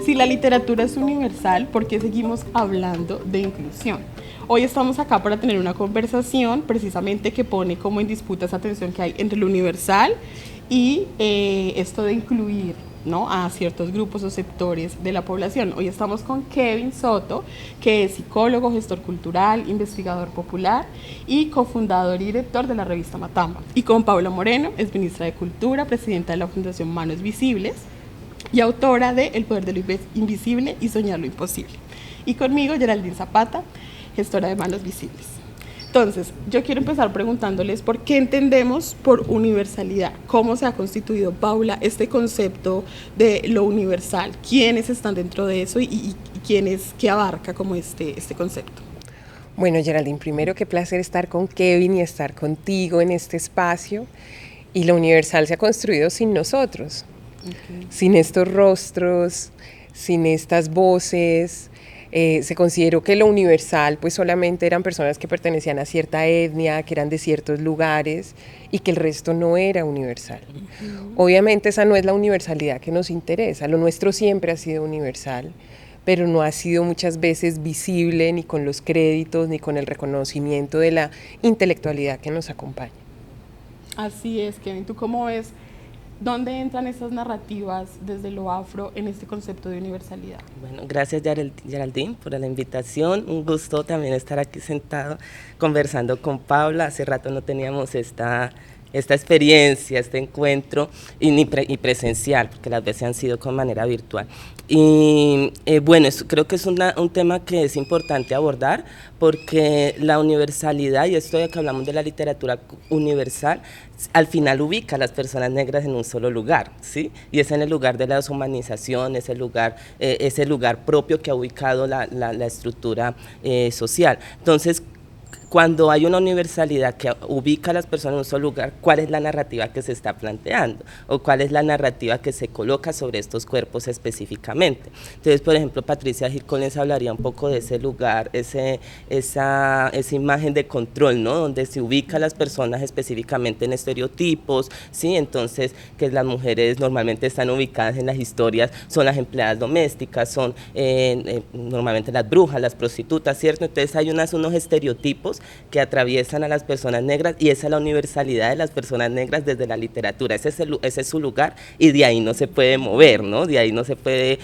Si la literatura es universal, ¿por qué seguimos hablando de inclusión? Hoy estamos acá para tener una conversación precisamente que pone como en disputa esa tensión que hay entre lo universal y esto de incluir, ¿no?, a ciertos grupos o sectores de la población. Hoy estamos con Kevin Soto, que es psicólogo, gestor cultural, investigador popular y cofundador y director de la revista Matamba. Y con Paula Moreno, es ministra de Cultura, presidenta de la Fundación Manos Visibles y autora de El poder de lo invisible y soñar lo imposible. Y conmigo, Geraldine Zapata, gestora de Manos Visibles. Entonces, yo quiero empezar preguntándoles por qué entendemos por universalidad, cómo se ha constituido, Paula, este concepto de lo universal, quiénes están dentro de eso y qué abarca como este concepto. Bueno, Geraldine, primero qué placer estar con Kevin y estar contigo en este espacio. Y lo universal se ha construido sin nosotros, sin estos rostros, sin estas voces. Se consideró que lo universal pues solamente eran personas que pertenecían a cierta etnia, que eran de ciertos lugares y que el resto no era universal. Obviamente esa no es la universalidad que nos interesa, lo nuestro siempre ha sido universal, pero no ha sido muchas veces visible ni con los créditos ni con el reconocimiento de la intelectualidad que nos acompaña. Así es, Kevin, ¿tú cómo ves? ¿Dónde entran esas narrativas desde lo afro en este concepto de universalidad? Bueno, gracias Geraldine por la invitación, un gusto también estar aquí sentado conversando con Paula. Hace rato no teníamos esta experiencia, este encuentro y presencial, porque las veces han sido con manera virtual. Y bueno, creo que es un tema que es importante abordar, porque la universalidad, y esto ya que hablamos de la literatura universal, al final ubica a las personas negras en un solo lugar, ¿sí? Y es en el lugar de la deshumanización, ese lugar propio que ha ubicado la estructura social. Entonces, cuando hay una universalidad que ubica a las personas en un solo lugar, ¿cuál es la narrativa que se está planteando? ¿O cuál es la narrativa que se coloca sobre estos cuerpos específicamente? Entonces, por ejemplo, Patricia Hill Collins hablaría un poco de ese lugar, esa imagen de control, ¿no?, donde se ubica a las personas específicamente en estereotipos, ¿sí? Entonces, que las mujeres normalmente están ubicadas en las historias, son las empleadas domésticas, son normalmente las brujas, las prostitutas, ¿cierto? Entonces hay unos estereotipos que atraviesan a las personas negras, y esa es la universalidad de las personas negras desde la literatura. Ese es su lugar, y de ahí no se puede mover, ¿no? De ahí no se puede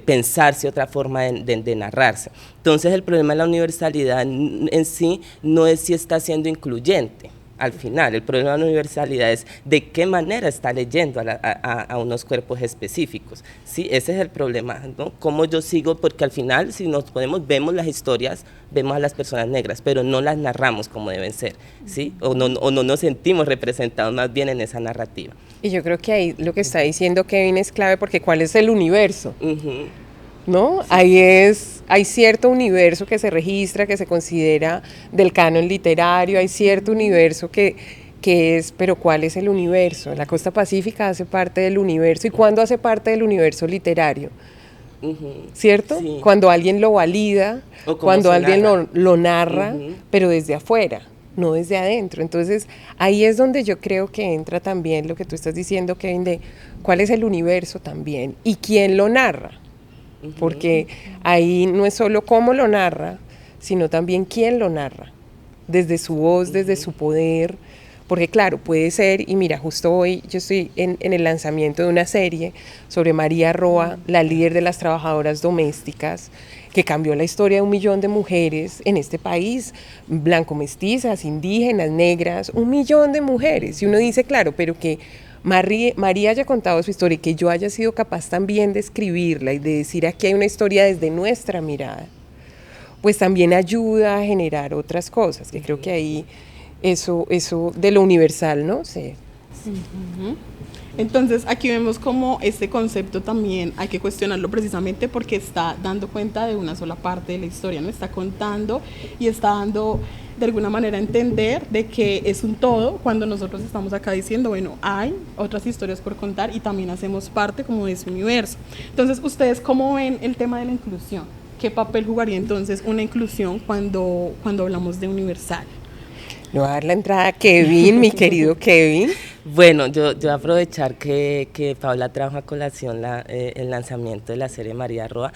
pensarse otra forma de narrarse. Entonces el problema de la universalidad en sí no es si está siendo incluyente. Al final, el problema de la universalidad es de qué manera está leyendo a unos cuerpos específicos, ¿sí? Ese es el problema, ¿no? Cómo yo sigo, porque al final, si nos vemos las historias, vemos a las personas negras, pero no las narramos como deben ser, ¿sí? O no nos sentimos representados más bien en esa narrativa. Y yo creo que ahí lo que está diciendo Kevin es clave, porque ¿cuál es el universo? ¿No? Sí. Hay cierto universo que se registra, que se considera del canon literario, hay cierto universo que es, pero ¿cuál es el universo? La costa pacífica hace parte del universo, ¿y cuándo hace parte del universo literario? ¿Cierto? Sí. Cuando alguien lo valida, cuando alguien lo narra, pero desde afuera, no desde adentro. Entonces, ahí es donde yo creo que entra también lo que tú estás diciendo, Kevin, de cuál es el universo también, y quién lo narra. Porque ahí no es solo cómo lo narra, sino también quién lo narra, desde su voz, desde su poder, porque claro, puede ser, y mira, justo hoy yo estoy en el lanzamiento de una serie sobre María Roa, la líder de las trabajadoras domésticas, que cambió la historia de 1 millón de mujeres en este país, blanco-mestizas, indígenas, negras, 1 millón de mujeres, y uno dice, claro, pero que María haya contado su historia y que yo haya sido capaz también de escribirla y de decir aquí hay una historia desde nuestra mirada, pues también ayuda a generar otras cosas, que creo que ahí eso de lo universal, ¿no? Sí. Entonces aquí vemos como este concepto también hay que cuestionarlo precisamente porque está dando cuenta de una sola parte de la historia, ¿no? Está contando y está dando de alguna manera entender de que es un todo cuando nosotros estamos acá diciendo, bueno, hay otras historias por contar y también hacemos parte como de ese universo. Entonces, ¿ustedes cómo ven el tema de la inclusión? ¿Qué papel jugaría entonces una inclusión cuando hablamos de universal? Le voy a dar la entrada a Kevin, mi querido Kevin. Bueno, yo aprovechar que Paula trajo a colación el lanzamiento de la serie María Roa,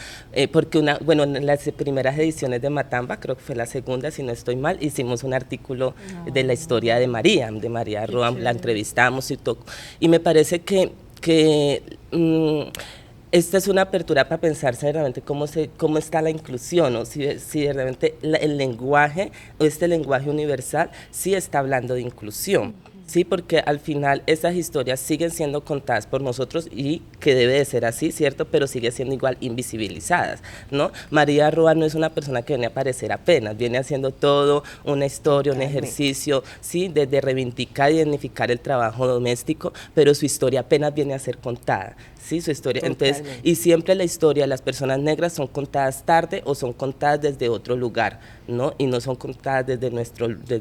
porque en las primeras ediciones de Matamba, creo que fue la segunda, si no estoy mal, hicimos un artículo de la historia de María Roa, la entrevistamos y todo, y me parece que esta es una apertura para pensarse realmente cómo está la inclusión, o si realmente el lenguaje, o este lenguaje universal, sí está hablando de inclusión. Sí, porque al final esas historias siguen siendo contadas por nosotros y que debe de ser así, ¿cierto? Pero sigue siendo igual invisibilizadas, ¿no? María Roa no es una persona que viene a aparecer apenas, viene haciendo todo una historia, un ejercicio, ¿sí? De reivindicar y dignificar el trabajo doméstico, pero su historia apenas viene a ser contada. Sí, su historia. Entonces, y siempre la historia de las personas negras son contadas tarde o son contadas desde otro lugar, ¿no? Y no son contadas desde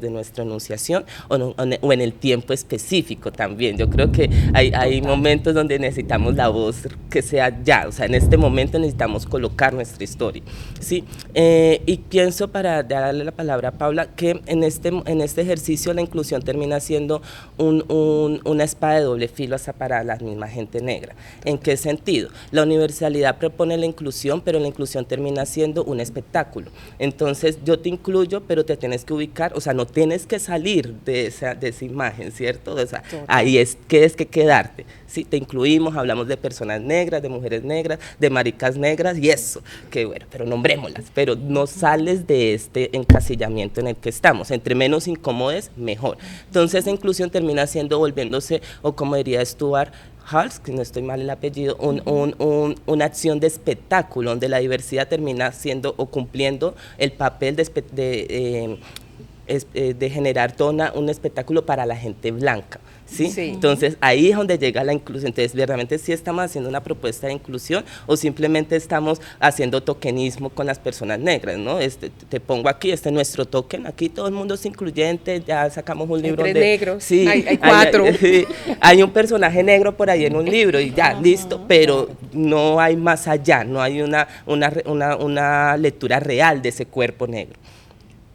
nuestra enunciación o en el tiempo específico también. Yo creo que hay momentos donde necesitamos la voz que sea ya, o sea, en este momento necesitamos colocar nuestra historia, ¿sí? Y pienso, para darle la palabra a Paula, que en este ejercicio la inclusión termina siendo una espada de doble filo hasta para la misma gente negra. ¿En qué sentido? La universalidad propone la inclusión, pero la inclusión termina siendo un espectáculo. Entonces, yo te incluyo, pero te tienes que ubicar, o sea, no tienes que salir de esa imagen, ¿cierto? O sea, ahí tienes que quedarte. Sí, te incluimos, hablamos de personas negras, de mujeres negras, de maricas negras, y eso, que bueno, pero nombrémoslas, pero no sales de este encasillamiento en el que estamos. Entre menos incómodes, mejor. Entonces, esa inclusión termina volviéndose, o como diría Stuart Hall, que no estoy mal el apellido, una acción de espectáculo, donde la diversidad termina siendo o cumpliendo el papel de generar todo un espectáculo para la gente blanca. ¿Sí? Sí. Entonces ahí es donde llega la inclusión. Entonces, ¿realmente sí estamos haciendo una propuesta de inclusión o simplemente estamos haciendo tokenismo con las personas negras, ¿no? Te pongo aquí, este es nuestro token, aquí todo el mundo es incluyente, ya sacamos un libro de negros, sí, hay 4. Hay un personaje negro por ahí en un libro y ya, listo, pero no hay más allá, no hay una lectura real de ese cuerpo negro.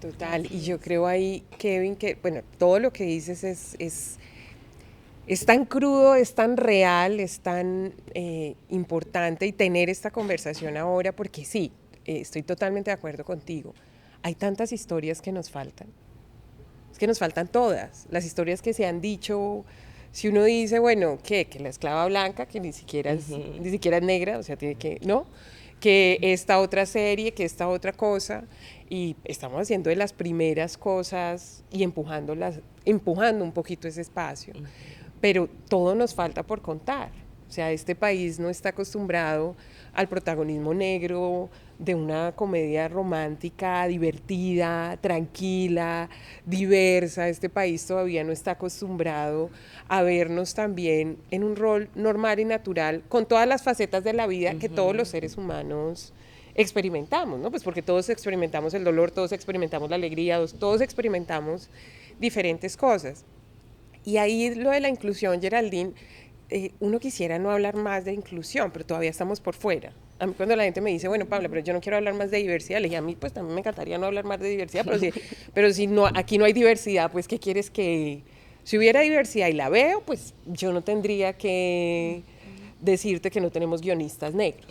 Total, y yo creo ahí, Kevin, que bueno, todo lo que dices es tan crudo, es tan real, es tan importante, y tener esta conversación ahora, porque sí, estoy totalmente de acuerdo contigo. Hay tantas historias que nos faltan. Es que nos faltan todas. Las historias que se han dicho, si uno dice, bueno, que la esclava blanca, que ni siquiera es negra, o sea, tiene que, ¿no? Que esta otra serie, que esta otra cosa, y estamos haciendo de las primeras cosas y empujando un poquito ese espacio. Pero todo nos falta por contar. O sea, este país no está acostumbrado al protagonismo negro de una comedia romántica, divertida, tranquila, diversa. Este país todavía no está acostumbrado a vernos también en un rol normal y natural, con todas las facetas de la vida que todos los seres humanos experimentamos, ¿no? Pues porque todos experimentamos el dolor, todos experimentamos la alegría, todos experimentamos diferentes cosas. Y ahí lo de la inclusión, Geraldine, uno quisiera no hablar más de inclusión, pero todavía estamos por fuera. A mí cuando la gente me dice, bueno, Paula, pero yo no quiero hablar más de diversidad, le dije, a mí pues también me encantaría no hablar más de diversidad, pero si no, aquí no hay diversidad, pues ¿qué quieres que...? Si hubiera diversidad y la veo, pues yo no tendría que decirte que no tenemos guionistas negros.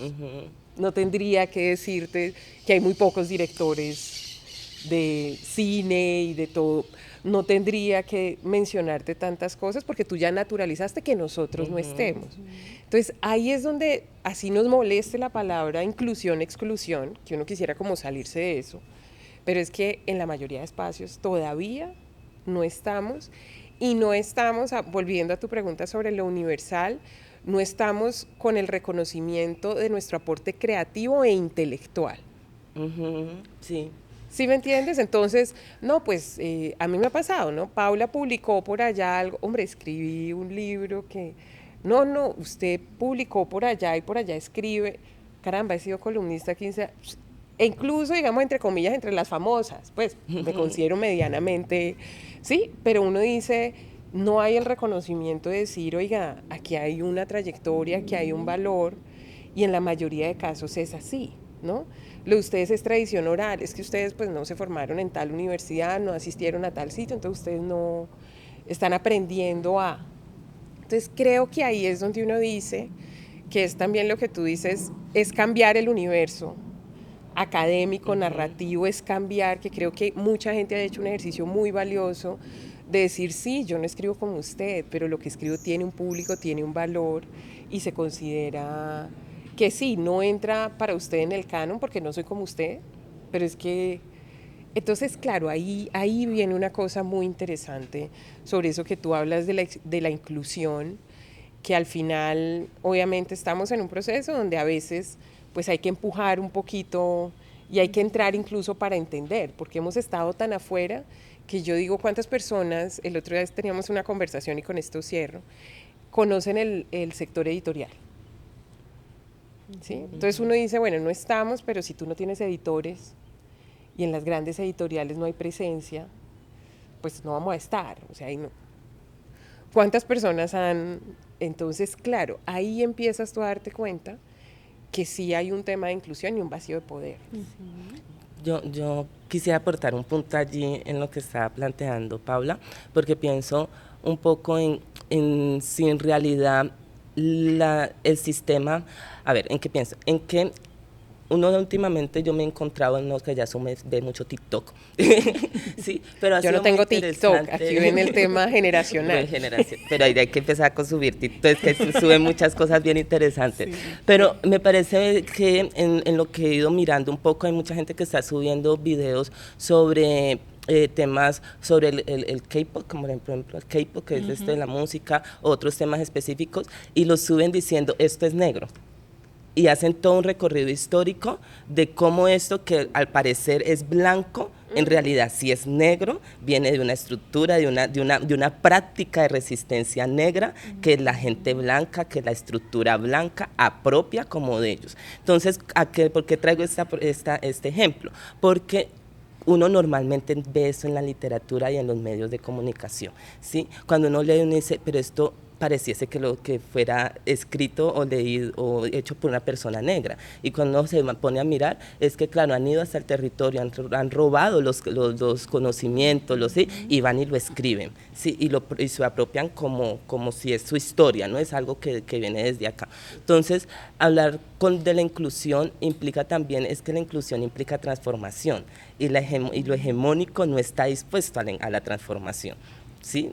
No tendría que decirte que hay muy pocos directores de cine y de todo. No tendría que mencionarte tantas cosas porque tú ya naturalizaste que nosotros no estemos. Entonces, ahí es donde, así nos moleste la palabra inclusión, exclusión, que uno quisiera como salirse de eso, pero es que en la mayoría de espacios todavía no estamos, y no estamos, volviendo a tu pregunta sobre lo universal, no estamos con el reconocimiento de nuestro aporte creativo e intelectual. Sí. ¿Sí me entiendes? Entonces, no, pues a mí me ha pasado, ¿no? Paula publicó por allá algo, hombre, escribí un libro que... No, usted publicó por allá y por allá escribe, caramba, he sido columnista 15 años, e incluso, digamos, entre comillas, entre las famosas, pues me considero medianamente, sí, pero uno dice, no hay el reconocimiento de decir, aquí hay una trayectoria, aquí hay un valor, y en la mayoría de casos es así. ¿no? Lo de ustedes es tradición oral, es que ustedes pues no se formaron en tal universidad, no asistieron a tal sitio, entonces ustedes no están aprendiendo a... Entonces creo que ahí es donde uno dice que es también lo que tú dices, es cambiar el universo académico, narrativo, es cambiar, que creo que mucha gente ha hecho un ejercicio muy valioso de decir, sí, yo no escribo como usted, pero lo que escribo tiene un público, tiene un valor y se considera que sí, no entra para usted en el canon porque no soy como usted, pero es que... Entonces, claro, ahí viene una cosa muy interesante sobre eso que tú hablas de la inclusión, que al final, obviamente, estamos en un proceso donde a veces pues hay que empujar un poquito y hay que entrar incluso para entender, porque hemos estado tan afuera que yo digo cuántas personas, el otro día teníamos una conversación y con esto cierro, conocen el sector editorial. ¿Sí? Entonces uno dice, bueno, no estamos, pero si tú no tienes editores y en las grandes editoriales no hay presencia, pues no vamos a estar, o sea, ahí no. ¿Cuántas personas han...? Entonces, claro, ahí empiezas tú a darte cuenta que sí hay un tema de inclusión y un vacío de poder. Yo quisiera aportar un punto allí en lo que estaba planteando Paula, porque pienso un poco en si en realidad el sistema, a ver, ¿en qué pienso? En que uno últimamente yo me he encontrado en lo que ya me ve mucho TikTok, sí, pero yo no tengo TikTok, aquí ven el tema generacional. Pero ahí hay que empezar a consumir TikTok, que suben muchas cosas bien interesantes, sí. Pero me parece que en lo que he ido mirando un poco, hay mucha gente que está subiendo videos sobre temas sobre el K-pop, como por ejemplo el K-pop, que es de la música, otros temas específicos, y los suben diciendo, esto es negro. Y hacen todo un recorrido histórico de cómo esto que al parecer es blanco, en realidad sí es negro, viene de una estructura, de una práctica de resistencia negra que la gente blanca, que la estructura blanca apropia como de ellos. Entonces, ¿por qué traigo este ejemplo? Porque uno normalmente ve eso en la literatura y en los medios de comunicación, ¿sí? Cuando uno lee, uno dice, pero esto pareciese que lo que fuera escrito o leído o hecho por una persona negra, y cuando uno se pone a mirar es que claro, han ido hasta el territorio, han robado los conocimientos, ¿sí? Y van y lo escriben, ¿sí? Y se apropian como si es su historia, no es algo que viene desde acá. Entonces, hablar de la inclusión implica también, es que la inclusión implica transformación, y lo hegemónico no está dispuesto a la transformación. ¿Sí?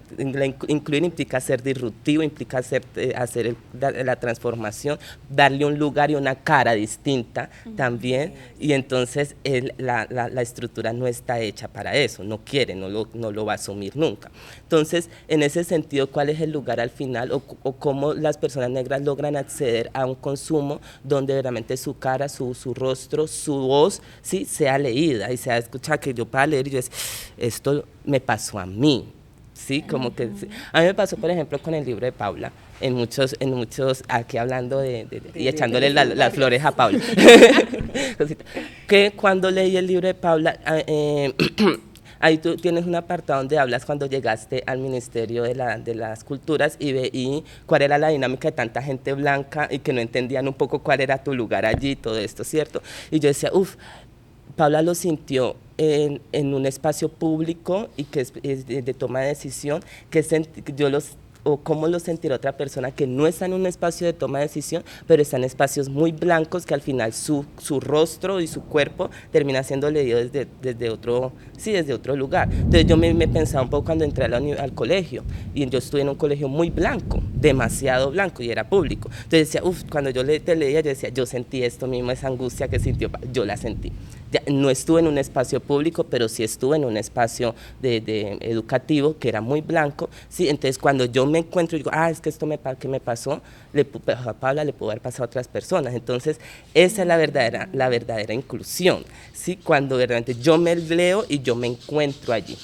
Incluir implica ser disruptivo, implica hacer la transformación, darle un lugar y una cara distinta también, y entonces la estructura no está hecha para eso, no quiere, no lo va a asumir nunca. Entonces, en ese sentido, ¿cuál es el lugar al final o cómo las personas negras logran acceder a un consumo donde realmente su cara, su rostro, su voz, ¿sí? Sea leída y sea escuchada, que yo pueda leer y yo decir, esto me pasó a mí? Sí, como que sí. A mí me pasó, por ejemplo, con el libro de Paula, en muchos aquí hablando y echándole las flores a Paula, que cuando leí el libro de Paula, ahí tú tienes un apartado donde hablas cuando llegaste al Ministerio de las Culturas y veí cuál era la dinámica de tanta gente blanca y que no entendían un poco cuál era tu lugar allí, todo esto, ¿cierto? Y yo decía, Paula lo sintió en un espacio público y que es de toma de decisión, o cómo lo sentirá otra persona que no está en un espacio de toma de decisión, pero está en espacios muy blancos que al final su rostro y su cuerpo termina siendo leído desde otro lugar. Entonces yo me pensaba un poco cuando entré al colegio, y yo estuve en un colegio muy blanco, demasiado blanco, y era público. Entonces decía, cuando yo te leía, yo decía, yo sentí esto mismo, esa angustia que sintió, yo la sentí. Ya, no estuve en un espacio público, pero sí estuve en un espacio de educativo que era muy blanco, ¿sí? Entonces cuando yo me encuentro y digo, es que esto que me pasó, a Paula le pudo haber pasado a otras personas. Entonces esa es la verdadera inclusión, ¿sí? Cuando verdaderamente yo me leo y yo me encuentro allí.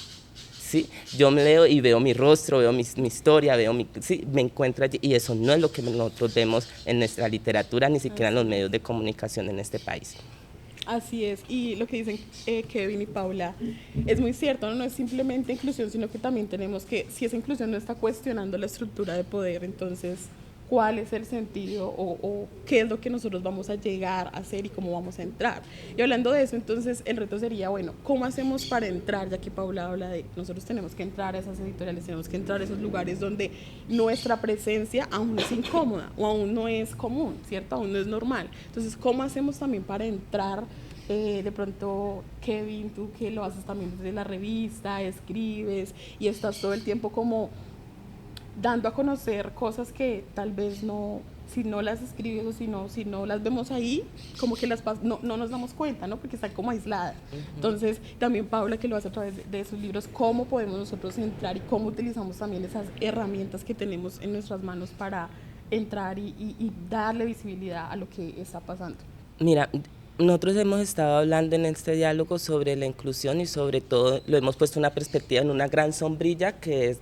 ¿Sí? Yo me leo y veo mi rostro, veo mi historia, me encuentro allí, y eso no es lo que nosotros vemos en nuestra literatura, ni siquiera en los medios de comunicación en este país. Así es, y lo que dicen Kevin y Paula es muy cierto, no es simplemente inclusión, sino que también tenemos que, si esa inclusión no está cuestionando la estructura de poder, entonces cuál es el sentido o qué es lo que nosotros vamos a llegar a hacer y cómo vamos a entrar. Y hablando de eso, entonces el reto sería, bueno, ¿cómo hacemos para entrar? Ya que Paula habla de nosotros tenemos que entrar a esas editoriales, tenemos que entrar a esos lugares donde nuestra presencia aún es incómoda o aún no es común, ¿cierto? Aún no es normal. Entonces, ¿cómo hacemos también para entrar? De pronto, Kevin, tú que lo haces también desde la revista, escribes y estás todo el tiempo como dando a conocer cosas que tal vez no, si no las escribes o si no las vemos ahí, como que no nos damos cuenta, ¿no? Porque están como aisladas. Entonces, también Paula, que lo hace a través de sus libros, ¿cómo podemos nosotros entrar y cómo utilizamos también esas herramientas que tenemos en nuestras manos para entrar y darle visibilidad a lo que está pasando? Mira, nosotros hemos estado hablando en este diálogo sobre la inclusión y sobre todo lo hemos puesto una perspectiva en una gran sombrilla que es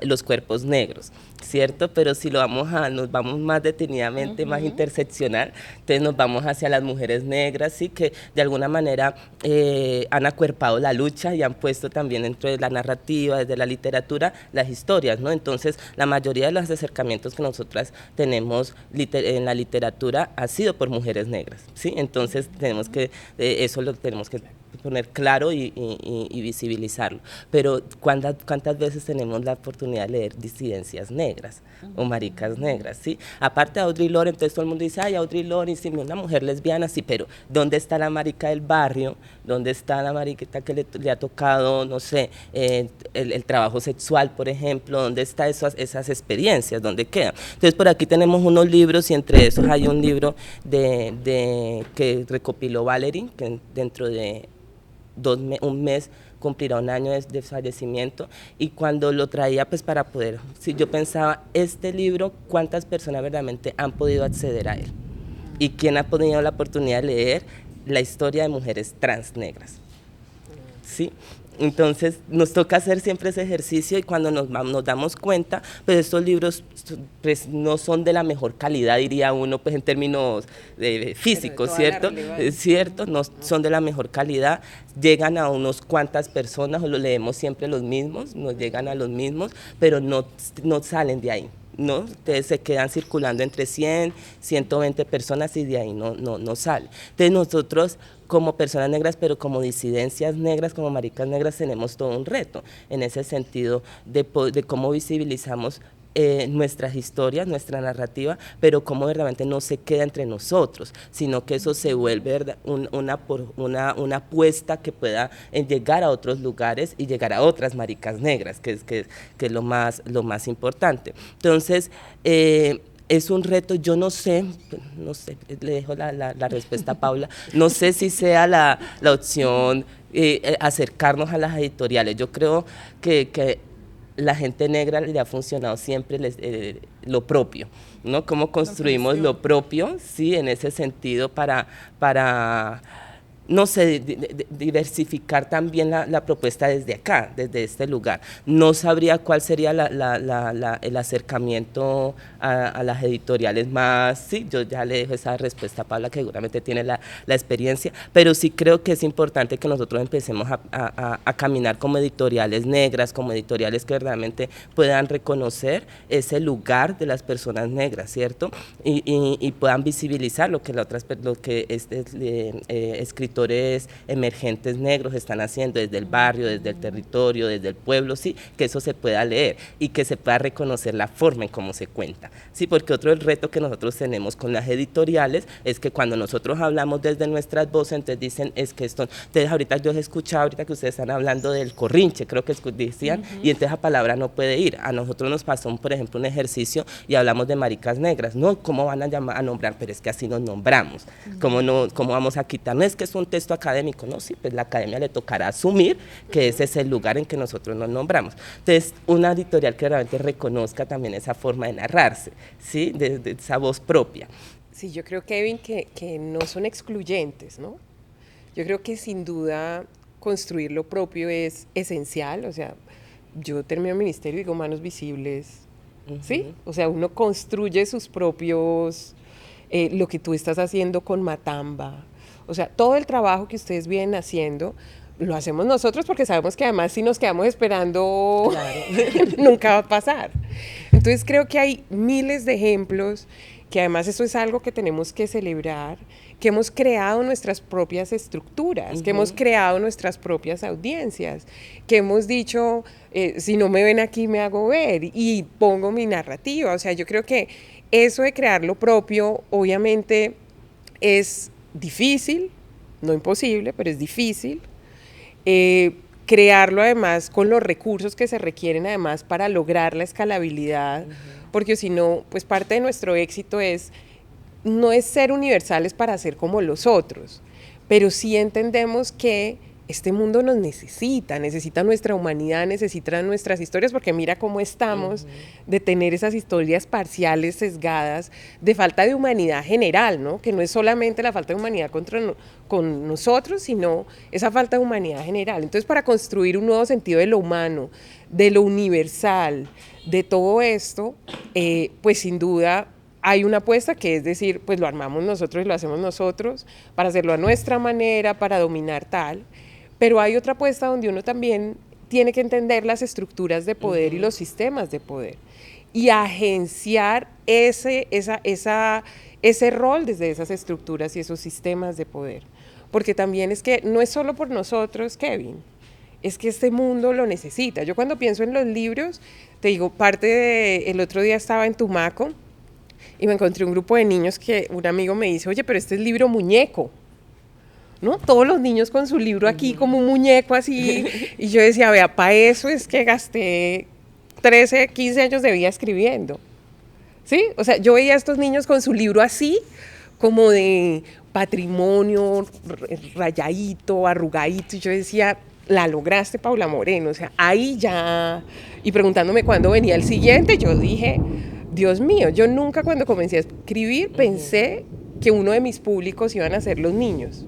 los cuerpos negros, ¿cierto? Pero si nos vamos más detenidamente, más interseccional, entonces nos vamos hacia las mujeres negras, ¿sí? Que de alguna manera han acuerpado la lucha y han puesto también dentro de la narrativa, desde la literatura, las historias, ¿no? Entonces, la mayoría de los acercamientos que nosotras tenemos en la literatura ha sido por mujeres negras, ¿sí? Entonces eso lo tenemos que poner claro y visibilizarlo. Pero ¿cuántas veces tenemos la oportunidad de leer disidencias negras o maricas negras? ¿Sí? Aparte de Audre Lorde, entonces todo el mundo dice, ay, Audre Lorde, sí, una mujer lesbiana, sí, pero ¿dónde está la marica del barrio? ¿Dónde está la mariquita que le ha tocado, no sé, el trabajo sexual, por ejemplo? ¿Dónde están esas experiencias? ¿Dónde quedan? Entonces por aquí tenemos unos libros y entre esos hay un libro que recopiló Valerie, que dentro de un mes cumplirá un año de fallecimiento, y cuando lo traía pues para poder, si yo pensaba, este libro, ¿cuántas personas verdaderamente han podido acceder a él? ¿Y quién ha tenido la oportunidad de leer la historia de mujeres trans negras? ¿Sí? Entonces nos toca hacer siempre ese ejercicio y cuando nos damos cuenta, pues estos libros pues, no son de la mejor calidad, diría uno, pues en términos físicos, ¿cierto? ¿Cierto? No son de la mejor calidad, llegan a unos cuantas personas, o lo leemos siempre los mismos, nos llegan a los mismos, pero no salen de ahí, ¿no? Entonces se quedan circulando entre 100, 120 personas y de ahí no sale. Entonces nosotros como personas negras, pero como disidencias negras, como maricas negras, tenemos todo un reto en ese sentido de cómo visibilizamos nuestras historias, nuestra narrativa, pero cómo verdaderamente no se queda entre nosotros, sino que eso se vuelve una apuesta que pueda llegar a otros lugares y llegar a otras maricas negras, que es lo más importante. Entonces, es un reto, yo no sé, le dejo la respuesta a Paula, no sé si sea la opción acercarnos a las editoriales. Yo creo que la gente negra le ha funcionado siempre lo propio, ¿no? Cómo construimos lo propio, sí, en ese sentido para no sé, diversificar también la propuesta desde acá, desde este lugar. No sabría cuál sería el acercamiento a las editoriales más, sí, yo ya le dejo esa respuesta a Paula, que seguramente tiene la experiencia, pero sí creo que es importante que nosotros empecemos a caminar como editoriales negras, como editoriales que verdaderamente puedan reconocer ese lugar de las personas negras, ¿cierto? Y puedan visibilizar lo que escritores emergentes negros están haciendo desde el barrio, desde el territorio, desde el pueblo, sí, que eso se pueda leer y que se pueda reconocer la forma en cómo se cuenta, sí, porque otro reto que nosotros tenemos con las editoriales es que cuando nosotros hablamos desde nuestras voces, entonces dicen, es que esto, entonces ahorita yo he escuchado, ahorita que ustedes están hablando del corrinche, creo que decían, y entonces esa palabra no puede ir. A nosotros nos pasó, por ejemplo, un ejercicio y hablamos de maricas negras, no, ¿cómo van a nombrar? Pero es que así nos nombramos, ¿cómo vamos a quitar? No es que es un texto académico, no, sí, pues la academia le tocará asumir que ese es el lugar en que nosotros nos nombramos. Entonces, una editorial que realmente reconozca también esa forma de narrarse, ¿sí? De esa voz propia. Sí, yo creo, Kevin, que no son excluyentes, ¿no? Yo creo que sin duda construir lo propio es esencial, o sea, yo termino el ministerio y digo manos visibles, ¿sí? O sea, uno construye sus propios, lo que tú estás haciendo con Matamba, o sea, todo el trabajo que ustedes vienen haciendo, lo hacemos nosotros porque sabemos que además si nos quedamos esperando, claro, nunca va a pasar. Entonces creo que hay miles de ejemplos, que además eso es algo que tenemos que celebrar, que hemos creado nuestras propias estructuras, que hemos creado nuestras propias audiencias, que hemos dicho, si no me ven aquí me hago ver y pongo mi narrativa. O sea, yo creo que eso de crear lo propio obviamente es difícil, no imposible, pero es difícil. Crearlo además con los recursos que se requieren además para lograr la escalabilidad, porque si no, pues parte de nuestro éxito no es ser universales para ser como los otros, pero sí entendemos que este mundo nos necesita nuestra humanidad, necesita nuestras historias, porque mira cómo estamos de tener esas historias parciales, sesgadas, de falta de humanidad general, ¿no? Que no es solamente la falta de humanidad con nosotros, sino esa falta de humanidad general. Entonces, para construir un nuevo sentido de lo humano, de lo universal, de todo esto, pues sin duda hay una apuesta que es decir, pues lo armamos nosotros y lo hacemos nosotros, para hacerlo a nuestra manera, para dominar tal. Pero hay otra apuesta donde uno también tiene que entender las estructuras de poder y los sistemas de poder y agenciar ese rol desde esas estructuras y esos sistemas de poder. Porque también es que no es solo por nosotros, Kevin, es que este mundo lo necesita. Yo cuando pienso en los libros, te digo, el otro día estaba en Tumaco y me encontré un grupo de niños que un amigo me dice, oye, pero este es libro muñeco, ¿no? Todos los niños con su libro aquí como un muñeco así, y yo decía, vea, para eso es que gasté 13, 15 años de vida escribiendo, ¿sí? O sea, yo veía a estos niños con su libro así, como de patrimonio, rayadito, arrugadito, y yo decía, la lograste, Paula Moreno, o sea, ahí ya, y preguntándome cuándo venía el siguiente, yo dije, Dios mío, yo nunca cuando comencé a escribir pensé que uno de mis públicos iban a ser los niños,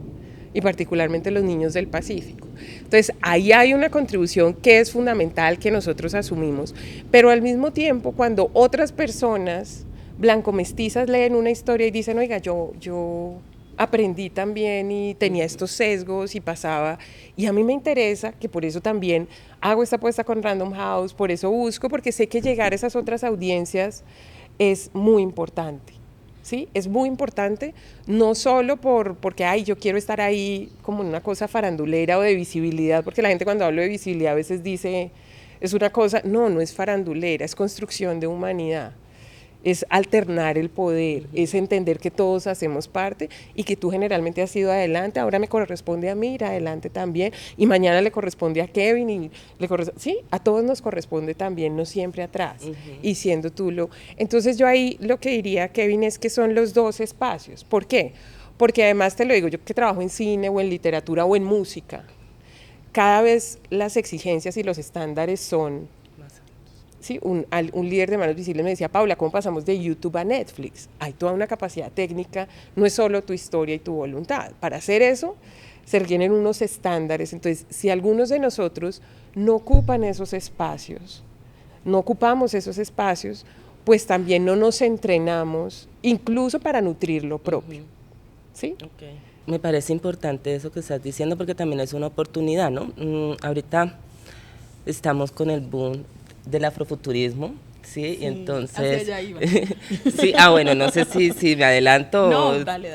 y particularmente los niños del Pacífico. Entonces, ahí hay una contribución que es fundamental que nosotros asumimos, pero al mismo tiempo, cuando otras personas blanco-mestizas leen una historia y dicen, oiga, yo aprendí también y tenía estos sesgos y pasaba, y a mí me interesa, que por eso también hago esta apuesta con Random House, por eso busco, porque sé que llegar a esas otras audiencias es muy importante. ¿Sí? Es muy importante, no solo porque yo quiero estar ahí como en una cosa farandulera o de visibilidad, porque la gente cuando habla de visibilidad a veces dice, es una cosa, no es farandulera, es construcción de humanidad, es alternar el poder, es entender que todos hacemos parte y que tú generalmente has ido adelante, ahora me corresponde a mí ir adelante también, y mañana le corresponde a Kevin, y sí, a todos nos corresponde también, no siempre atrás, y siendo tú Entonces yo ahí lo que diría, Kevin, es que son los dos espacios. ¿Por qué? Porque además te lo digo, yo que trabajo en cine o en literatura o en música, cada vez las exigencias y los estándares son... Sí, un líder de Manos Visibles me decía, Paula, ¿cómo pasamos de YouTube a Netflix? Hay toda una capacidad técnica, no es solo tu historia y tu voluntad. Para hacer eso se requieren unos estándares. Entonces, si algunos de nosotros no ocupan esos espacios, no ocupamos esos espacios, pues también no nos entrenamos, incluso para nutrir lo propio. ¿Sí? Okay. Me parece importante eso que estás diciendo, porque también es una oportunidad, ¿no? Ahorita estamos con el boom del afrofuturismo, ¿sí? Y entonces... Hacia allá iba. Sí, bueno, no sé si me adelanto. No, dale.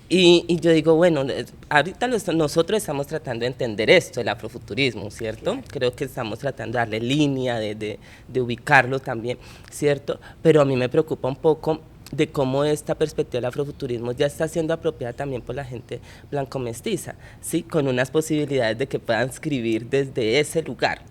Y yo digo, bueno, ahorita nosotros estamos tratando de entender esto, el afrofuturismo, ¿cierto? Claro. Creo que estamos tratando de darle línea, de ubicarlo también, ¿cierto? Pero a mí me preocupa un poco de cómo esta perspectiva del afrofuturismo ya está siendo apropiada también por la gente blanco-mestiza, ¿sí? Con unas posibilidades de que puedan escribir desde ese lugar.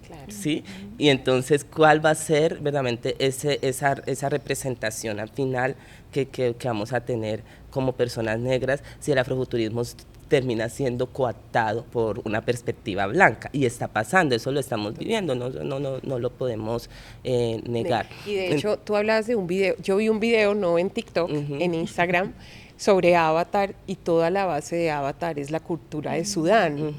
Claro. ¿Sí? Y entonces, ¿cuál va a ser verdaderamente esa representación al final que vamos a tener como personas negras si el afrofuturismo termina siendo coaptado por una perspectiva blanca? Y está pasando, eso lo estamos viviendo, no lo podemos negar. Y de hecho, tú hablabas de un video, yo vi un video, no en TikTok, en Instagram, sobre Avatar, y toda la base de Avatar es la cultura de Sudán.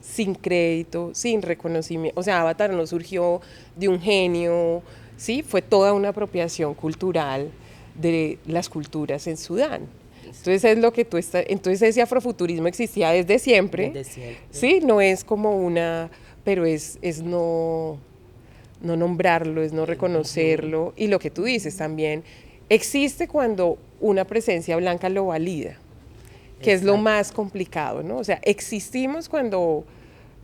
Sin crédito, sin reconocimiento, o sea, Avatar no surgió de un genio, ¿sí? Fue toda una apropiación cultural de las culturas en Sudán. Entonces es lo que entonces ese afrofuturismo existía desde siempre, ¿sí? No es como pero es no no nombrarlo, es no reconocerlo, y lo que tú dices también, existe cuando una presencia blanca lo valida, que es lo más complicado, ¿no? O sea, existimos cuando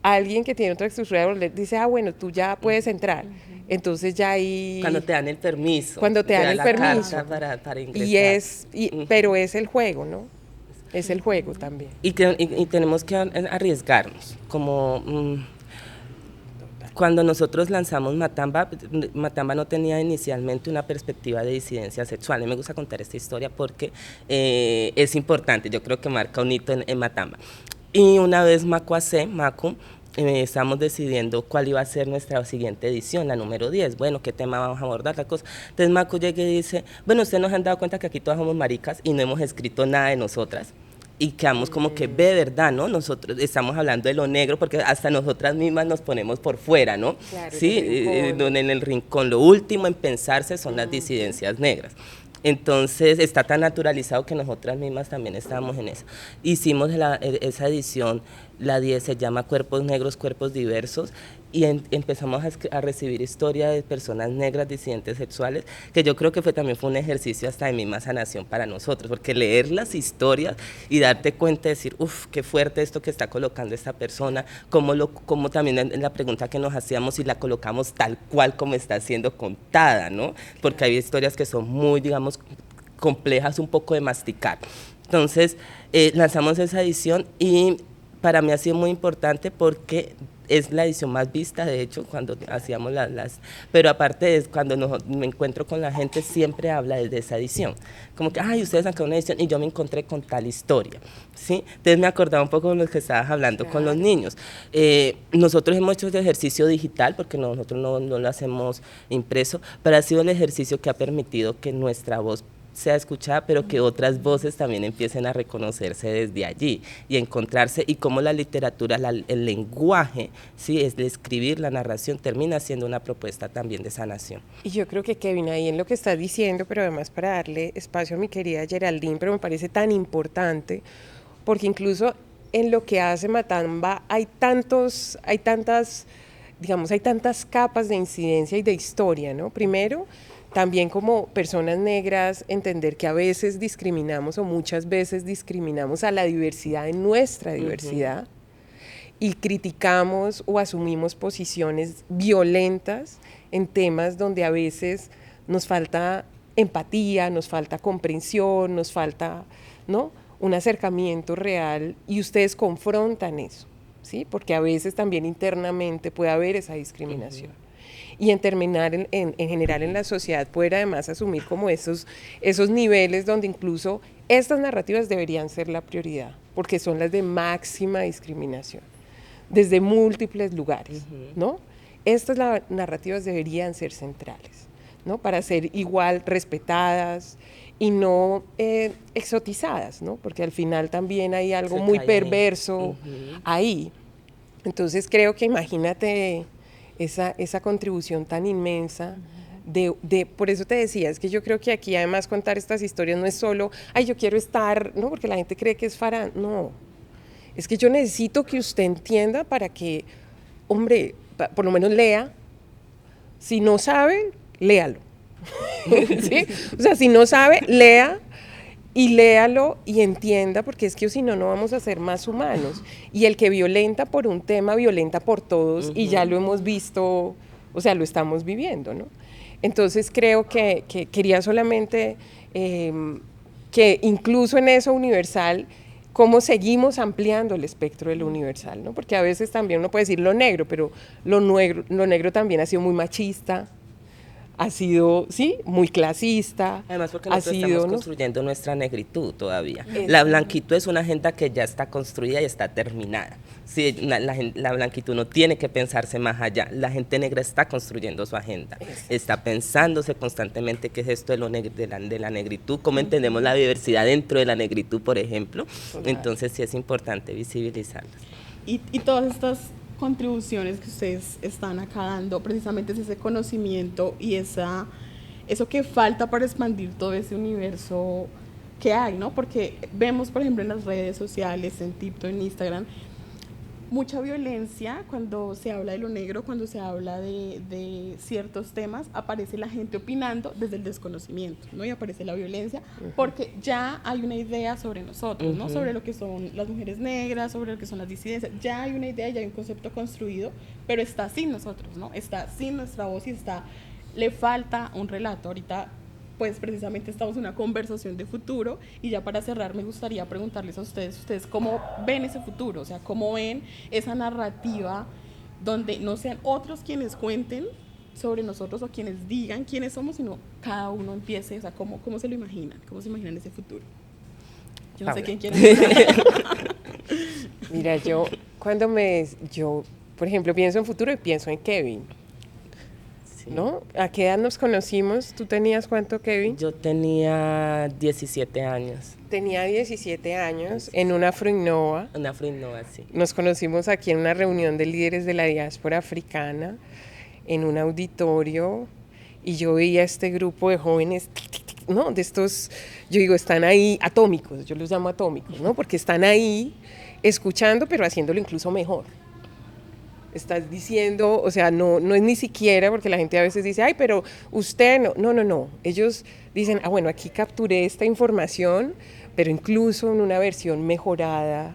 alguien que tiene otra estructura dice, bueno, tú ya puedes entrar. Entonces ya ahí... Cuando te dan el permiso. Cuando te dan el permiso. Para ingresar. Pero es el juego, ¿no? Es el juego también. Y tenemos que arriesgarnos, como... Cuando nosotros lanzamos Matamba, Matamba no tenía inicialmente una perspectiva de disidencia sexual. Y me gusta contar esta historia porque es importante, yo creo que marca un hito en Matamba. Y una vez Macu, estamos decidiendo cuál iba a ser nuestra siguiente edición, la número 10. Bueno, ¿qué tema vamos a abordar? La cosa. Entonces Macu llega y dice, bueno, ustedes nos han dado cuenta que aquí todas somos maricas y no hemos escrito nada de nosotras. Y quedamos como que, de verdad, ¿no? Nosotros estamos hablando de lo negro porque hasta nosotras mismas nos ponemos por fuera, ¿no? Claro, sí, en el rincón. Lo último en pensarse son las disidencias negras. Entonces está tan naturalizado que nosotras mismas también estábamos en eso. Hicimos esa edición, la 10 se llama Cuerpos Negros, Cuerpos Diversos, y empezamos a recibir historias de personas negras disidentes sexuales, que yo creo que también fue un ejercicio hasta de misma sanación para nosotros, porque leer las historias y darte cuenta de decir, uff, qué fuerte esto que está colocando esta persona, como también en la pregunta que nos hacíamos si la colocamos tal cual como está siendo contada, ¿no? Porque hay historias que son muy, digamos, complejas un poco de masticar. Entonces, lanzamos esa edición y para mí ha sido muy importante porque es la edición más vista, de hecho, cuando hacíamos pero aparte es cuando me encuentro con la gente, siempre habla desde esa edición, como que, ay, ustedes sacaron una edición y yo me encontré con tal historia, ¿sí? Entonces me acordaba un poco de lo que estabas hablando con los niños. Nosotros hemos hecho el ejercicio digital, porque nosotros no lo hacemos impreso, pero ha sido el ejercicio que ha permitido que nuestra voz sea escuchada, pero que otras voces también empiecen a reconocerse desde allí y encontrarse, y cómo la literatura, el lenguaje, ¿sí? Es de escribir, la narración termina siendo una propuesta también de sanación. Y yo creo que, Kevin, ahí en lo que estás diciendo, pero además para darle espacio a mi querida Geraldine, pero me parece tan importante, porque incluso en lo que hace Matamba hay tantas capas de incidencia y de historia, ¿no? Primero, también como personas negras, entender que a veces discriminamos o muchas veces discriminamos a la diversidad en nuestra diversidad y criticamos o asumimos posiciones violentas en temas donde a veces nos falta empatía, nos falta comprensión, nos falta, ¿no?, un acercamiento real, y ustedes confrontan eso, ¿sí? Porque a veces también internamente puede haber esa discriminación. Y en general en la sociedad poder además asumir como esos niveles donde incluso estas narrativas deberían ser la prioridad, porque son las de máxima discriminación, desde múltiples lugares, ¿no? Estas narrativas deberían ser centrales, ¿no? Para ser igual respetadas y no exotizadas, ¿no? Porque al final también hay algo muy perverso ahí. Entonces creo que imagínate esa contribución tan inmensa por eso te decía, es que yo creo que aquí además contar estas historias no es solo, ay, yo quiero estar, no, porque la gente cree que es farán, no, es que yo necesito que usted entienda para que, hombre, por lo menos lea, si no sabe, léalo, ¿sí? O sea, si no sabe, lea, y léalo y entienda, porque es que si no, no vamos a ser más humanos. Y el que violenta por un tema, violenta por todos, y ya lo hemos visto, o sea, lo estamos viviendo, ¿no? Entonces creo que quería solamente que incluso en eso universal, cómo seguimos ampliando el espectro de lo universal, ¿no? Porque a veces también uno puede decir lo negro, pero lo negro también ha sido muy machista, ha sido, sí, muy clasista. Además porque nosotros estamos construyendo nuestra negritud todavía. La blanquitud es una agenda que ya está construida y está terminada. Sí, la blanquitud no tiene que pensarse más allá. La gente negra está construyendo su agenda. Está pensándose constantemente qué es esto de la negritud, cómo entendemos la diversidad dentro de la negritud, por ejemplo. Entonces sí es importante visibilizarlas. Y todas estas contribuciones que ustedes están acá dando, precisamente es ese conocimiento y eso que falta para expandir todo ese universo que hay, ¿no? Porque vemos, por ejemplo, en las redes sociales, en TikTok, en Instagram, mucha violencia cuando se habla de lo negro, cuando se habla de ciertos temas, aparece la gente opinando desde el desconocimiento, ¿no? Y aparece la violencia porque ya hay una idea sobre nosotros, ¿no? Sobre lo que son las mujeres negras, sobre lo que son las disidencias. Ya hay una idea, ya hay un concepto construido, pero está sin nosotros, ¿no? Está sin nuestra voz y le falta un relato. Ahorita pues precisamente estamos en una conversación de futuro y ya para cerrar me gustaría preguntarles a ustedes cómo ven ese futuro, o sea, cómo ven esa narrativa donde no sean otros quienes cuenten sobre nosotros o quienes digan quiénes somos, sino cada uno empiece, o sea, cómo se lo imaginan, cómo se imaginan ese futuro. Yo no sé quién quiere empezar. Mira, yo por ejemplo, pienso en futuro y pienso en Kevin. ¿No? ¿A qué edad nos conocimos? ¿Tú tenías cuánto, Kevin? Yo tenía 17 años. Tenía 17 años en una Afroinnova. Una Afroinnova, sí. Nos conocimos aquí en una reunión de líderes de la diáspora africana, en un auditorio, y yo veía este grupo de jóvenes, ¿no? De estos, yo digo, están ahí atómicos, yo los llamo atómicos, ¿no? Porque están ahí escuchando, pero haciéndolo incluso mejor. Estás diciendo, o sea, no es ni siquiera, porque la gente a veces dice, ay, pero usted no. Ellos dicen, bueno, aquí capturé esta información, pero incluso en una versión mejorada,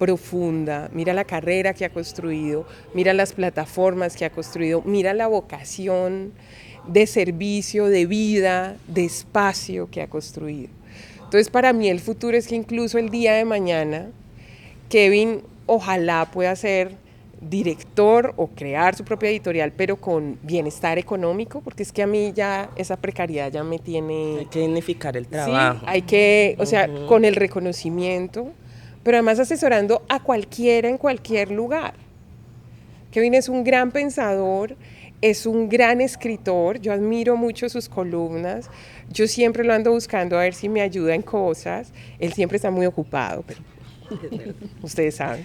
profunda. Mira la carrera que ha construido, mira las plataformas que ha construido, mira la vocación de servicio, de vida, de espacio que ha construido. Entonces, para mí el futuro es que incluso el día de mañana, Kevin ojalá pueda ser director o crear su propia editorial, pero con bienestar económico, porque es que a mí ya esa precariedad ya me tiene... Hay que dignificar el trabajo. Sí, hay que, o sea, con el reconocimiento, pero además asesorando a cualquiera en cualquier lugar. Kevin es un gran pensador, es un gran escritor, yo admiro mucho sus columnas, yo siempre lo ando buscando a ver si me ayuda en cosas, él siempre está muy ocupado, pero ustedes saben.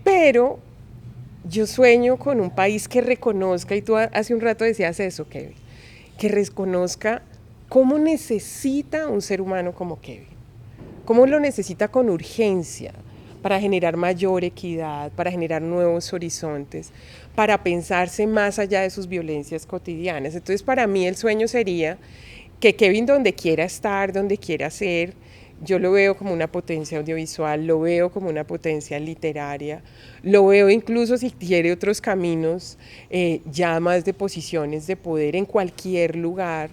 Pero yo sueño con un país que reconozca, y tú hace un rato decías eso, Kevin, que reconozca cómo necesita un ser humano como Kevin, cómo lo necesita con urgencia para generar mayor equidad, para generar nuevos horizontes, para pensarse más allá de sus violencias cotidianas. Entonces, para mí el sueño sería que Kevin, donde quiera estar, donde quiera ser, yo lo veo como una potencia audiovisual, lo veo como una potencia literaria, lo veo incluso si quiere otros caminos, ya más de posiciones de poder en cualquier lugar,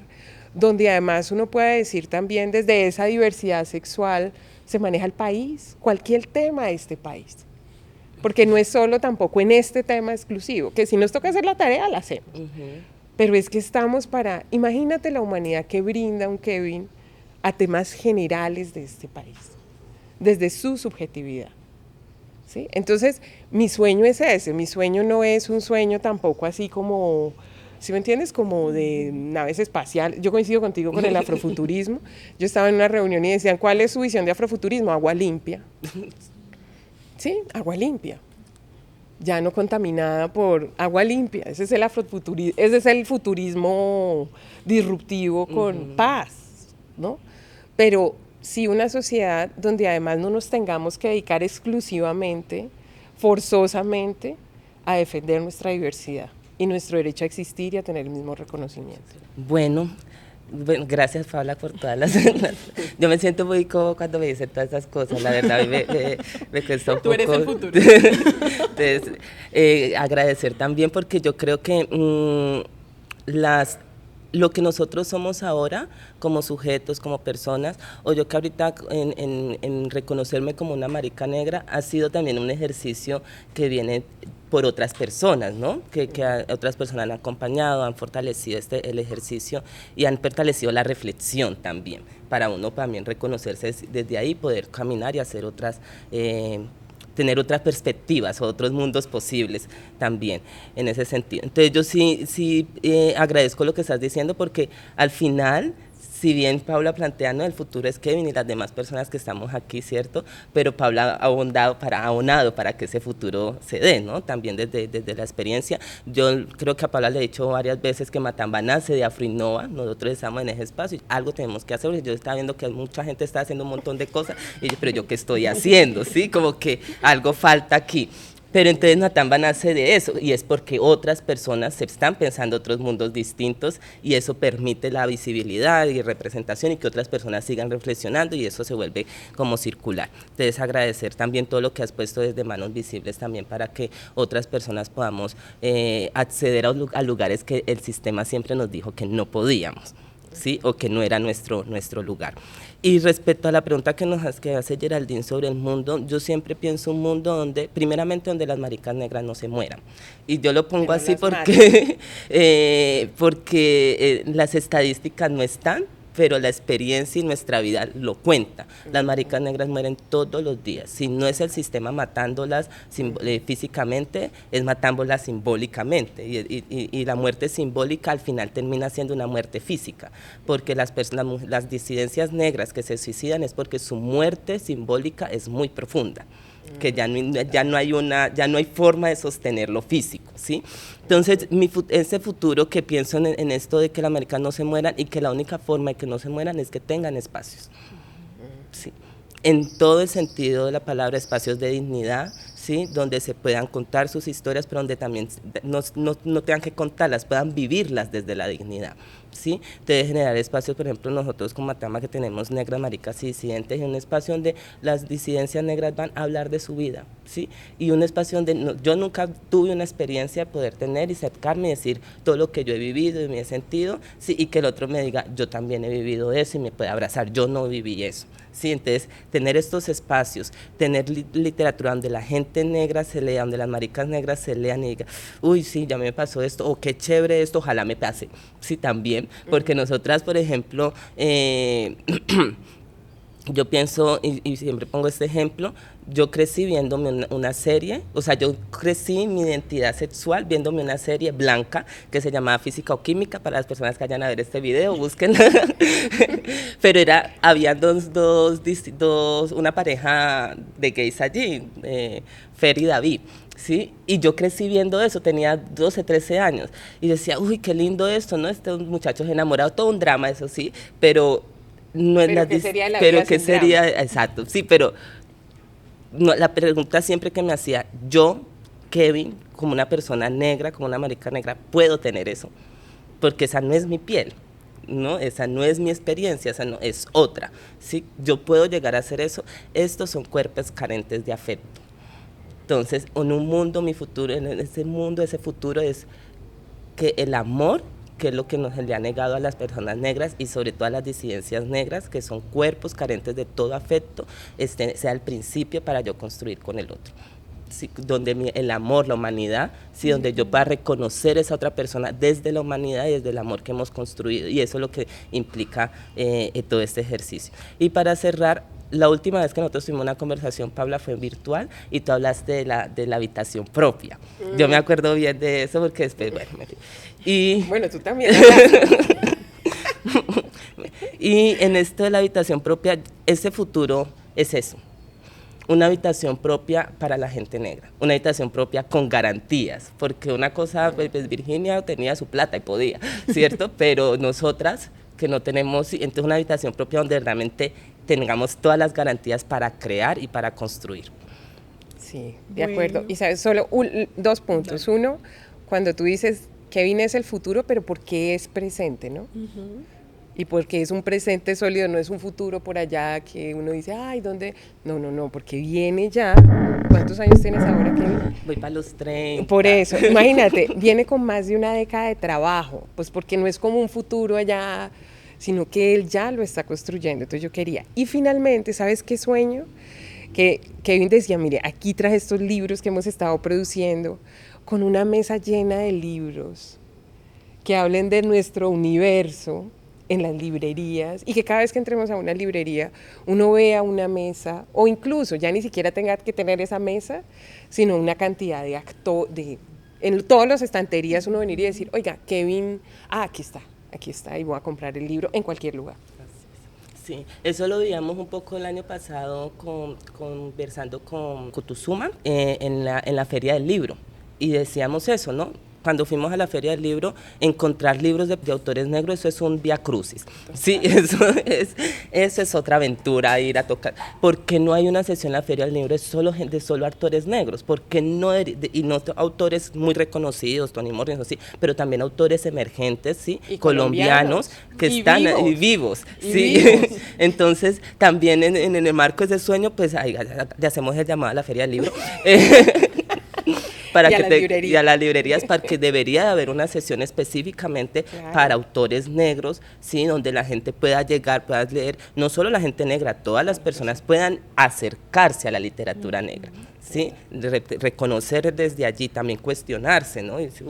donde además uno pueda decir también desde esa diversidad sexual se maneja el país, cualquier tema de este país. Porque no es solo tampoco en este tema exclusivo, que si nos toca hacer la tarea, la hacemos. Pero es que estamos imagínate la humanidad que brinda un Kevin a temas generales de este país, desde su subjetividad, ¿sí? Entonces, mi sueño es ese, mi sueño no es un sueño tampoco así como, ¿sí me entiendes? Como de naves espaciales. Yo coincido contigo con el afrofuturismo. Yo estaba en una reunión y decían, ¿cuál es su visión de afrofuturismo? Agua limpia. Sí, agua limpia. Ya no contaminada por agua limpia. Ese es el afrofuturismo, ese es el futurismo disruptivo con paz, ¿no? Pero sí una sociedad donde además no nos tengamos que dedicar exclusivamente, forzosamente, a defender nuestra diversidad y nuestro derecho a existir y a tener el mismo reconocimiento. Bueno, gracias, Paula, por todas las... Yo me siento muy cómodo cuando me dicen todas esas cosas, la verdad, me cuesta un poco... Tú eres el futuro. Entonces, agradecer también porque yo creo que lo que nosotros somos ahora como sujetos, como personas, o yo que ahorita en reconocerme como una marica negra, ha sido también un ejercicio que viene por otras personas, ¿no? Que otras personas han acompañado, han fortalecido el ejercicio y han fortalecido la reflexión también, para uno también reconocerse desde ahí, poder caminar y hacer tener otras perspectivas o otros mundos posibles también en ese sentido. Entonces yo sí agradezco lo que estás diciendo porque al final, si bien Paula plantea, ¿no?, el futuro es Kevin y las demás personas que estamos aquí, ¿cierto? Pero Paula ha abonado para que ese futuro se dé, ¿no? También desde la experiencia. Yo creo que a Paula le he dicho varias veces que Matamba nace de Afroinnova, nosotros estamos en ese espacio y algo tenemos que hacer. Yo estaba viendo que mucha gente está haciendo un montón de cosas, pero yo qué estoy haciendo, ¿sí? Como que algo falta aquí. Pero entonces Natamba nace de eso, y es porque otras personas se están pensando otros mundos distintos, y eso permite la visibilidad y representación, y que otras personas sigan reflexionando, y eso se vuelve como circular. Entonces agradecer también todo lo que has puesto desde Manos Visibles también para que otras personas podamos acceder a lugares que el sistema siempre nos dijo que no podíamos, ¿sí? O que no era nuestro lugar. Y respecto a la pregunta que hace Geraldine sobre el mundo, yo siempre pienso un mundo donde, primeramente, donde las maricas negras no se mueran. Y yo lo pongo así porque, porque las estadísticas no están, pero la experiencia y nuestra vida lo cuenta. Las maricas negras mueren todos los días. Si no es el sistema matándolas físicamente, es matándolas simbólicamente. Y la muerte simbólica al final termina siendo una muerte física, porque las disidencias negras que se suicidan es porque su muerte simbólica es muy profunda, que ya no hay forma de sostenerlo físico, ¿sí? Entonces, ese futuro que pienso en esto de que las maricas no se mueran, y que la única forma de que no se mueran es que tengan espacios, ¿sí? En todo el sentido de la palabra, espacios de dignidad, ¿sí? Donde se puedan contar sus historias, pero donde también no tengan que contarlas, puedan vivirlas desde la dignidad, ¿sí? Debe generar espacios, por ejemplo, nosotros con Matamba, que tenemos negras, maricas y disidentes, un espacio donde las disidencias negras van a hablar de su vida, ¿sí? Y un espacio donde yo nunca tuve una experiencia de poder tener y acercarme y decir todo lo que yo he vivido y me he sentido, ¿sí? Y que el otro me diga, yo también he vivido eso, y me puede abrazar, yo no viví eso, ¿sí? Entonces, tener estos espacios, tener literatura donde la gente negra se lea, donde las maricas negras se lean y digan, uy, sí, ya me pasó esto, o qué chévere esto, ojalá me pase, sí, también, porque nosotras, por ejemplo, yo pienso, y siempre pongo este ejemplo, yo crecí viéndome una serie, o sea, yo crecí mi identidad sexual viéndome una serie blanca que se llamaba Física o Química. Para las personas que vayan a ver este video, búsquenla. Pero había una pareja de gays allí, Fer y David, ¿sí? Y yo crecí viendo eso, tenía 12, 13 años, y decía, uy, qué lindo esto, ¿no? Estos muchachos enamorados, todo un drama, eso sí, pero no es pero ¿qué sería la pero vida qué sin sería, drama? exacto, sí, pero no, la pregunta siempre que me hacía, yo, Kevin, como una persona negra, como una marica negra, puedo tener eso, porque esa no es mi piel, ¿no? Esa no es mi experiencia, esa no es otra, ¿sí? Yo puedo llegar a hacer eso. Estos son cuerpos carentes de afecto. Entonces, en un mundo, mi futuro, en ese mundo, ese futuro es que el amor, que es lo que nos le ha negado a las personas negras y sobre todo a las disidencias negras, que son cuerpos carentes de todo afecto, sea el principio para yo construir con el otro. Sí, donde el amor, la humanidad, sí, donde yo pueda reconocer a esa otra persona desde la humanidad y desde el amor que hemos construido, y eso es lo que implica todo este ejercicio. Y para cerrar, la última vez que nosotros tuvimos una conversación, Paula, fue virtual, y tú hablaste de la habitación propia. Yo me acuerdo bien de eso porque después, Bueno, tú también. Y en esto de la habitación propia, ese futuro es eso. Una habitación propia para la gente negra, una habitación propia con garantías, porque una cosa, pues Virginia tenía su plata y podía, ¿cierto? Pero nosotras que no tenemos, entonces una habitación propia donde realmente tengamos todas las garantías para crear y para construir. Sí, de acuerdo. Y sabes, solo dos puntos. Uno, cuando tú dices, Kevin es el futuro, pero ¿por qué es presente, no? Y porque es un presente sólido, no es un futuro por allá que uno dice, ay, ¿dónde? No, porque viene ya. ¿Cuántos años tienes ahora, Kevin? Voy para los 30. Por eso, imagínate, viene con más de una década de trabajo, pues porque no es como un futuro allá, sino que él ya lo está construyendo. Entonces yo quería. Y finalmente, ¿sabes qué sueño? Que Kevin decía, mire, aquí traje estos libros que hemos estado produciendo, con una mesa llena de libros que hablen de nuestro universo en las librerías, y que cada vez que entremos a una librería uno vea una mesa, o incluso ya ni siquiera tenga que tener esa mesa, sino una cantidad de en todas las estanterías uno venir y decir, oiga, Kevin, aquí está, y voy a comprar el libro en cualquier lugar. Sí, eso lo veíamos un poco el año pasado conversando con Kutuzuma en la Feria del Libro, y decíamos eso, ¿no? cuando fuimos a la Feria del Libro, encontrar libros de autores negros, eso es un vía crucis. Sí, eso es otra aventura, ir a tocar. ¿Por qué no hay una sesión en la Feria del Libro de solo autores negros? ¿Por qué no, y no autores muy reconocidos, Toni Morrison, sí, pero también autores emergentes, sí, y colombianos que y están vivos. sí. Entonces, también en el marco de ese sueño, pues ahí le hacemos el llamado a la Feria del Libro. Y a las librerías, para que debería de haber una sesión específicamente para autores negros, ¿sí? Donde la gente pueda llegar, pueda leer, no solo la gente negra, todas las personas puedan acercarse a la literatura negra, ¿sí? Reconocer desde allí, también cuestionarse, ¿no? Y decir,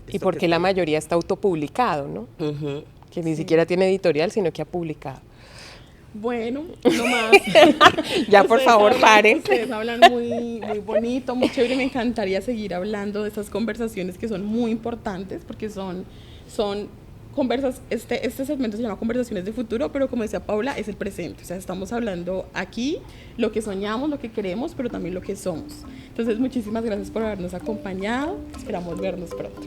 y porque la mayoría está autopublicado, ¿no? Que ni siquiera tiene editorial, sino que ha publicado. Bueno, no más. Ya, por favor, paren. Ustedes hablan muy, muy bonito, muy chévere. Me encantaría seguir hablando de estas conversaciones que son muy importantes porque son este segmento se llama Conversaciones de Futuro, pero como decía Paula, es el presente. O sea, estamos hablando aquí lo que soñamos, lo que queremos, pero también lo que somos. Entonces, muchísimas gracias por habernos acompañado. Esperamos vernos pronto.